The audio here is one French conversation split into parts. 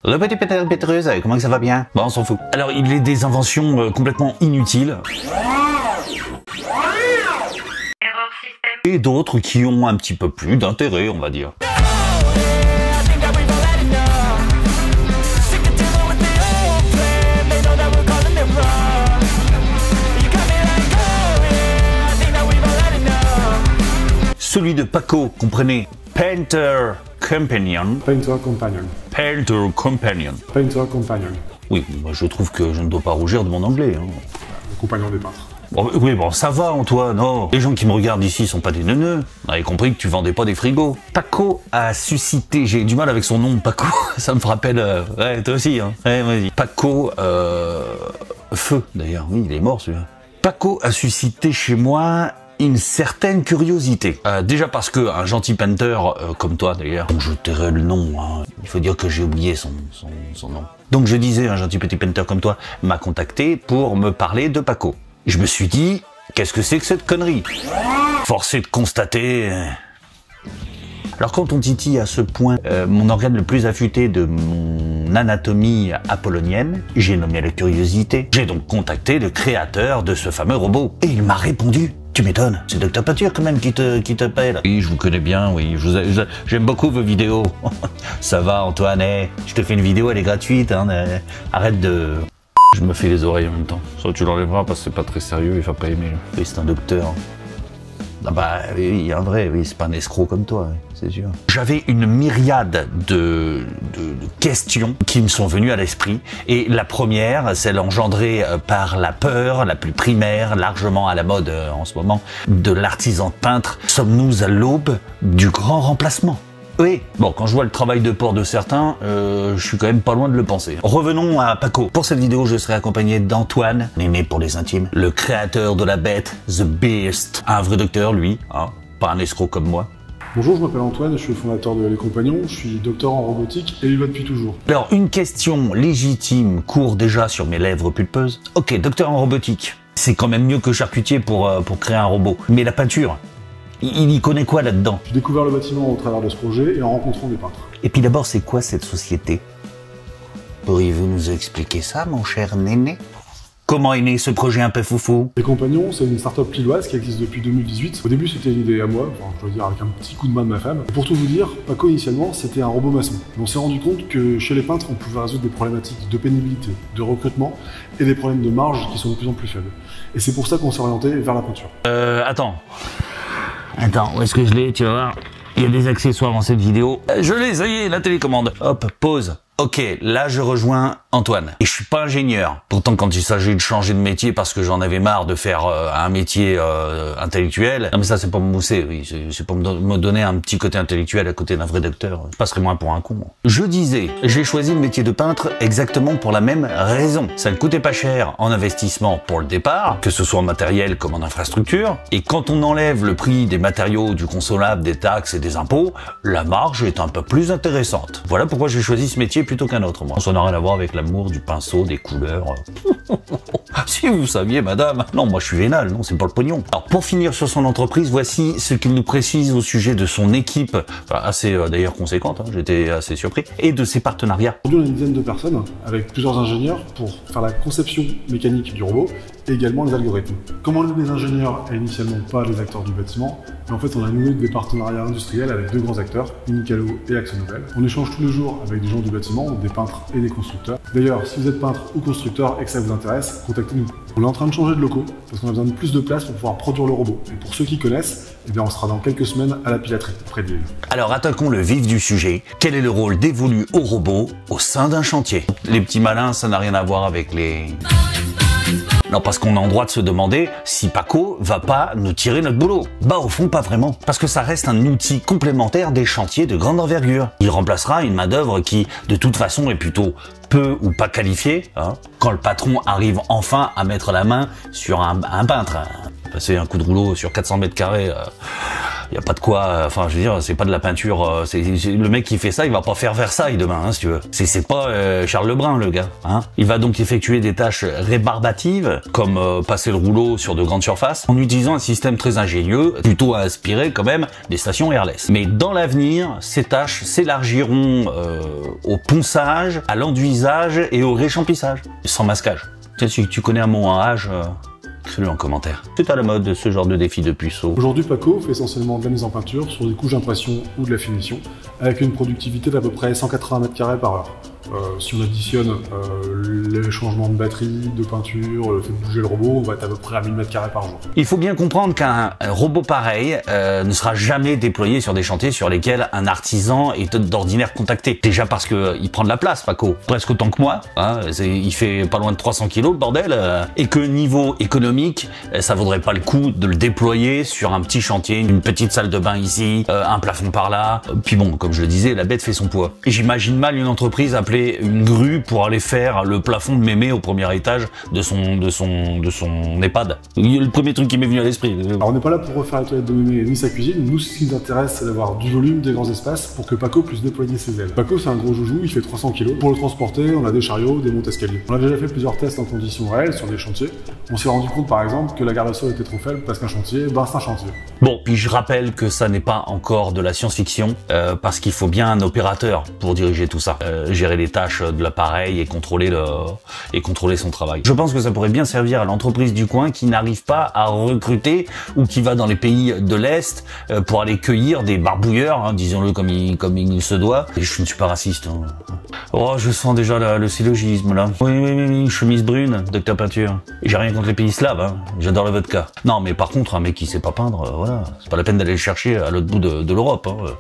Le petit Pétreuse, comment que ça va bien? Bon, on s'en fout. Alors, il est des inventions complètement inutiles. Et d'autres qui ont un petit peu plus d'intérêt, on va dire. Celui de Paco, comprenez, Painter Companion. Painter Companion. Painter Companion. Painter Companion. Oui, moi je trouve que je ne dois pas rougir de mon anglais. Hein. Le compagnon des peintres. Bon, oui, bon, ça va, Antoine, non. Les gens qui me regardent ici sont pas des neuneux. On avait compris que tu vendais pas des frigos. Paco a suscité, j'ai du mal avec son nom, Paco, ça me rappelle, ouais, toi aussi, hein. Ouais, vas-y. Paco, Feu, d'ailleurs, oui, il est mort, celui-là. Paco a suscité chez moi une certaine curiosité. Déjà parce que un gentil painter, comme toi d'ailleurs, je tairai le nom, hein. Il faut dire que j'ai oublié son nom. Donc je disais, un gentil petit painter comme toi m'a contacté pour me parler de Paco. Je me suis dit, qu'est-ce que c'est que cette connerie? Forcé de constater... Alors quand on titille à ce point mon organe le plus affûté de mon anatomie apollonienne, j'ai nommé la curiosité. J'ai donc contacté le créateur de ce fameux robot. Et il m'a répondu. Tu m'étonnes, c'est Dr Peinture quand même qui t'appelle. Oui, je vous connais bien, oui, j'aime beaucoup vos vidéos. Ça va Antoine, je te fais une vidéo, elle est gratuite, hein, arrête de... Je me fais les oreilles en même temps. Ça tu l'enlèveras parce que c'est pas très sérieux, il va pas aimer. Oui, c'est un docteur. Ah bah oui, un vrai, oui, c'est pas un escroc comme toi, oui, c'est sûr. J'avais une myriade de questions qui me sont venues à l'esprit. Et la première, celle engendrée par la peur, la plus primaire, largement à la mode en ce moment, de l'artisan peintre. Sommes-nous à l'aube du grand remplacement? Oui, bon, quand je vois le travail de port de certains, je suis quand même pas loin de le penser. Revenons à Paco. Pour cette vidéo, je serai accompagné d'Antoine, Néné pour les intimes, le créateur de la bête, The Beast. Un vrai docteur, lui, hein, pas un escroc comme moi. Bonjour, je m'appelle Antoine, je suis le fondateur de Les Compagnons, je suis docteur en robotique et vivant depuis toujours. Alors, une question légitime court déjà sur mes lèvres pulpeuses. Ok, docteur en robotique, c'est quand même mieux que charcutier pour créer un robot. Mais la peinture, il y connaît quoi là-dedans? J'ai découvert le bâtiment au travers de ce projet et en rencontrant des peintres. Et puis d'abord, c'est quoi cette société? Pourriez-vous nous expliquer ça, mon cher Néné? Comment est né ce projet un peu foufou? Les Compagnons, c'est une start-up lilloise qui existe depuis 2018. Au début, c'était une idée à moi, enfin, je dois dire avec un petit coup de main de ma femme. Et pour tout vous dire, Paco, initialement, c'était un robot maçon. Mais on s'est rendu compte que chez les peintres, on pouvait résoudre des problématiques de pénibilité, de recrutement et des problèmes de marge qui sont de plus en plus faibles. Et c'est pour ça qu'on s'est orienté vers la peinture. Attends, où est-ce que je l'ai? Tu vas voir. Il y a des accessoires dans cette vidéo. Je l'ai, ça y est, la télécommande. Hop, pause. Ok, là je rejoins Antoine. Et je suis pas ingénieur. Pourtant quand il s'agit de changer de métier parce que j'en avais marre de faire un métier intellectuel, non mais ça c'est pas me mousser, oui, c'est pour me donner un petit côté intellectuel à côté d'un vrai docteur. Je passerais moins pour un con. Je disais, j'ai choisi le métier de peintre exactement pour la même raison. Ça ne coûtait pas cher en investissement pour le départ, que ce soit en matériel comme en infrastructure. Et quand on enlève le prix des matériaux, du consommable, des taxes et des impôts, la marge est un peu plus intéressante. Voilà pourquoi j'ai choisi ce métier plutôt qu'un autre, moi. Ça n'a rien à voir avec l'amour du pinceau, des couleurs. Si vous saviez, madame. Non, moi je suis vénal, non, c'est pas le pognon. Alors, pour finir sur son entreprise, voici ce qu'il nous précise au sujet de son équipe, assez d'ailleurs conséquente, hein, j'étais assez surpris, et de ses partenariats. Aujourd'hui, on a une dizaine de personnes, avec plusieurs ingénieurs, pour faire la conception mécanique du robot, et également les algorithmes. Comme on est des ingénieurs et initialement pas les acteurs du bâtiment, mais en fait on a noué des partenariats industriels avec deux grands acteurs, Unicalo et AkzoNobel. On échange tous les jours avec des gens du bâtiment, des peintres et des constructeurs. D'ailleurs, si vous êtes peintre ou constructeur et que ça vous intéresse, contactez-nous. On est en train de changer de locaux parce qu'on a besoin de plus de place pour pouvoir produire le robot. Et pour ceux qui connaissent, eh bien on sera dans quelques semaines à la Pilaterie, près de Lille. Alors attaquons le vif du sujet. Quel est le rôle dévolu au robot au sein d'un chantier? Les petits malins, ça n'a rien à voir avec les... Non, parce qu'on a en droit de se demander si Paco va pas nous tirer notre boulot. Bah au fond, pas vraiment. Parce que ça reste un outil complémentaire des chantiers de grande envergure. Il remplacera une main-d'œuvre qui, de toute façon, est plutôt peu ou pas qualifiée, hein, quand le patron arrive enfin à mettre la main sur un peintre. Passer un coup de rouleau sur 400 mètres carrés, y a pas de quoi, enfin, je veux dire, c'est pas de la peinture, le mec qui fait ça, il va pas faire Versailles demain, hein, si tu veux. C'est pas Charles Lebrun, le gars, hein. Il va donc effectuer des tâches rébarbatives, comme passer le rouleau sur de grandes surfaces, en utilisant un système très ingénieux, plutôt inspiré quand même des stations airless. Mais dans l'avenir, ces tâches s'élargiront au ponçage, à l'enduisage et au réchampissage, sans masquage. Si tu connais un mot en âge, écris-le en commentaire. C'est à la mode ce genre de défi de puceau. Aujourd'hui, Paco fait essentiellement de la mise en peinture sur des couches d'impression ou de la finition, avec une productivité d'à peu près 180 m² par heure. Si on additionne les changements de batterie, de peinture, le fait de bouger le robot, on va être à peu près à 1000 m² par jour. Il faut bien comprendre qu'un robot pareil ne sera jamais déployé sur des chantiers sur lesquels un artisan est d'ordinaire contacté. Déjà parce que il prend de la place, Paco, presque autant que moi. Hein, il fait pas loin de 300 kg, le bordel. Et que niveau économique, ça vaudrait pas le coup de le déployer sur un petit chantier, une petite salle de bain ici, un plafond par là. Puis bon, comme je le disais, la bête fait son poids. Et j'imagine mal une entreprise appelée une grue pour aller faire le plafond de mémé au premier étage de son EHPAD. Le premier truc qui m'est venu à l'esprit. Alors on n'est pas là pour refaire la toilette de mémé ni sa cuisine. Nous, ce qui nous intéresse, c'est d'avoir du volume, des grands espaces pour que Paco puisse déployer ses ailes. Paco, c'est un gros joujou, il fait 300 kg. Pour le transporter, on a des chariots, des montes-escaliers. On a déjà fait plusieurs tests en conditions réelles sur des chantiers. On s'est rendu compte par exemple que la garde au sol était trop faible parce qu'un chantier, c'est un chantier. Bon, puis je rappelle que ça n'est pas encore de la science-fiction, parce qu'il faut bien un opérateur pour diriger tout ça, gérer les tâches de l'appareil et contrôler son travail. Je pense que ça pourrait bien servir à l'entreprise du coin qui n'arrive pas à recruter ou qui va dans les pays de l'Est pour aller cueillir des barbouilleurs, hein, disons-le comme il se doit. Et je ne suis pas raciste. Hein. Oh, je sens déjà le syllogisme là. Oui, chemise brune, docteur peinture. Et j'ai rien contre les pays slaves, hein. J'adore le vodka. Non, mais par contre, un mec qui sait pas peindre, voilà, c'est pas la peine d'aller le chercher à l'autre bout de l'Europe. Hein.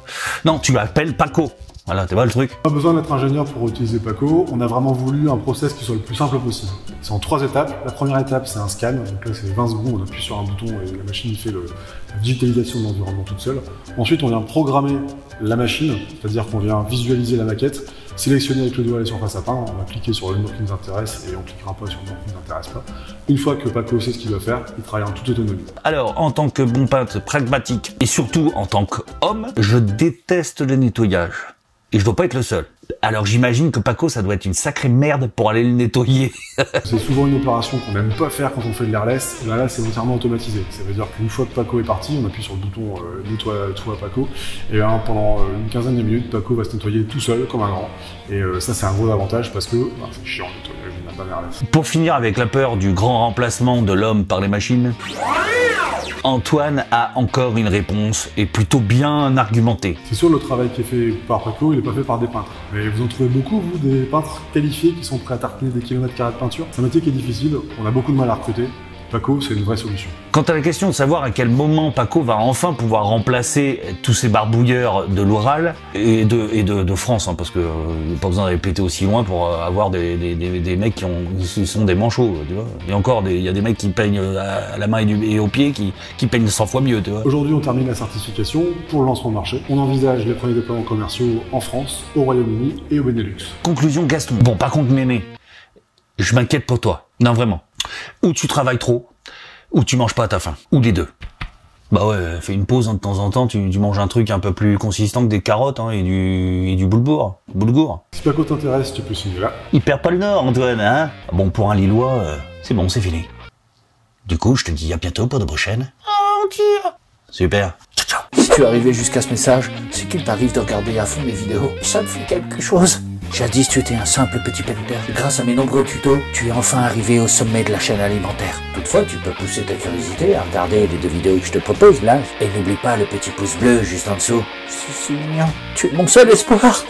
Non, tu l'appelles Paco. Voilà, tu vois le truc. Pas besoin d'être ingénieur pour utiliser Paco, on a vraiment voulu un process qui soit le plus simple possible. C'est en 3 étapes. La première étape, c'est un scan, donc là c'est 20 secondes, on appuie sur un bouton et la machine fait la digitalisation de l'environnement toute seule. Ensuite, on vient programmer la machine, c'est-à-dire qu'on vient visualiser la maquette, sélectionner avec le doigt les surfaces à peindre, on va cliquer sur le mot qui nous intéresse et on cliquera pas sur le mot qui nous intéresse pas. Une fois que Paco sait ce qu'il doit faire, il travaille en toute autonomie. Alors, en tant que bon peintre pragmatique et surtout en tant qu'homme, je déteste le nettoyage. Et je dois pas être le seul. Alors j'imagine que Paco, ça doit être une sacrée merde pour aller le nettoyer. C'est souvent une opération qu'on n'aime pas faire quand on fait de l'airless. Et là, c'est entièrement automatisé. Ça veut dire qu'une fois que Paco est parti, on appuie sur le bouton nettoie Paco. Et là, pendant une quinzaine de minutes, Paco va se nettoyer tout seul, comme un grand. Et ça, c'est un gros avantage parce que c'est chiant le nettoyage, on n'a pas d'airless. Pour finir avec la peur du grand remplacement de l'homme par les machines, Antoine a encore une réponse et plutôt bien argumentée. C'est sûr, le travail qui est fait par Paco, il n'est pas fait par des peintres. Mais vous en trouvez beaucoup, vous, des peintres qualifiés qui sont prêts à tartiner des kilomètres carrés de peinture. C'est un métier qui est difficile, on a beaucoup de mal à recruter. Paco, c'est une vraie solution. Quant à la question de savoir à quel moment Paco va enfin pouvoir remplacer tous ces barbouilleurs de l'Oural et de France, hein, parce que il n'y a pas besoin d'aller péter aussi loin pour avoir des mecs qui sont des manchots, tu vois. Et encore, il y a des mecs qui peignent à la main et au pied qui peignent 100 fois mieux, tu vois. Aujourd'hui, on termine la certification pour le lancement de marché. On envisage les premiers déploiements commerciaux en France, au Royaume-Uni et au Benelux. Conclusion, Gaston. Bon, par contre, Mémé, je m'inquiète pour toi. Non, vraiment. Ou tu travailles trop, ou tu manges pas à ta faim. Ou les deux. Bah ouais, fais une pause, hein, de temps en temps, tu manges un truc un peu plus consistant que des carottes, hein, et du boulgour. Si Paco t'intéresse, tu peux signer là. Il perd pas le nord, Antoine, hein. Bon, pour un Lillois, c'est bon, c'est fini. Du coup, je te dis à bientôt pour de prochaines. Oh, Dieu. Super. Ciao, ciao. Si tu es arrivé jusqu'à ce message, c'est qu'il t'arrive de regarder à fond mes vidéos. Ça me fait quelque chose. Jadis, tu étais un simple petit pépère. Grâce à mes nombreux tutos, tu es enfin arrivé au sommet de la chaîne alimentaire. Toutefois, tu peux pousser ta curiosité à regarder les 2 vidéos que je te propose là. Et n'oublie pas le petit pouce bleu juste en dessous. C'est si mignon. Tu es mon seul espoir.